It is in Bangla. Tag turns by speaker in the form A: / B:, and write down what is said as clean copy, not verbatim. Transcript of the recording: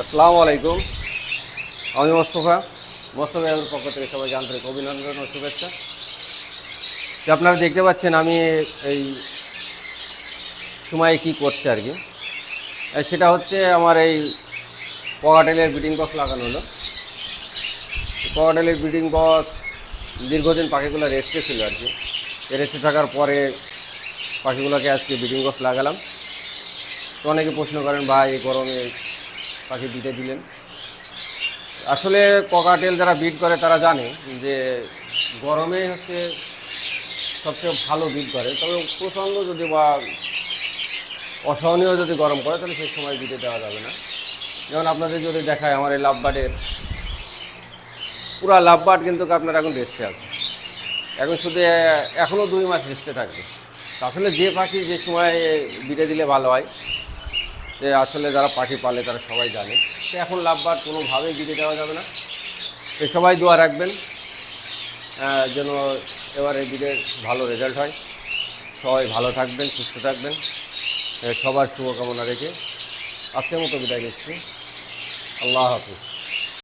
A: আসসালামু আলাইকুম। আমি মোস্তফা এর পক্ষ থেকে সবাইকে আন্তরিক অভিনন্দন ও শুভেচ্ছা। যে আপনারা দেখতে পাচ্ছেন আমি এই সময়ে কি করছি আর কি, সেটা হচ্ছে আমার এই ককাটেলের ব্রিডিং বক্স লাগানো হলো। ককাটেলের ব্রিডিং বক্স দীর্ঘদিন পাখিগুলো রেস্টে ছিল আর কি। রেস্টে থাকার পরে পাখিগুলোকে আজকে ব্রিডিং বক্স লাগালাম। তো অনেকে প্রশ্ন করেন, ভাই এই গরমে পাখি দিতে দিলেন। আসলে ককাটেল যারা ব্রিড করে তারা জানে যে গরমে হচ্ছে সবচেয়ে ভালো ব্রিড করে। তবে প্রচণ্ড যদি বা অসহনীয় যদি গরম করে তাহলে সেই সময় ব্রিডে দেওয়া যাবে না। যেমন আপনাদের যদি দেখায় আমার এই লাভবার্ডের পুরা লাভবার্ড কিন্তু আপনার এখন রেস্টে আছে। এখন শুধু এখনও 2 মাস রেস্টে থাকবে। আসলে যে পাখি যে সময় ব্রিডে দিলে ভালো হয়, যে আসলে যারা পাখি পালে তারা সবাই জানে যে এখন লাভবার্ড কোনোভাবেই ব্রিডে দেওয়া যাবে না। তো সবাই দোয়া রাখবেন যেন এবারে ব্রিডের ভালো রেজাল্ট হয়। সবাই ভালো থাকবেন, সুস্থ থাকবেন, সবার শুভকামনা রেখে আজকের মতো বিদায় নিচ্ছি। আল্লাহ হাফিজ।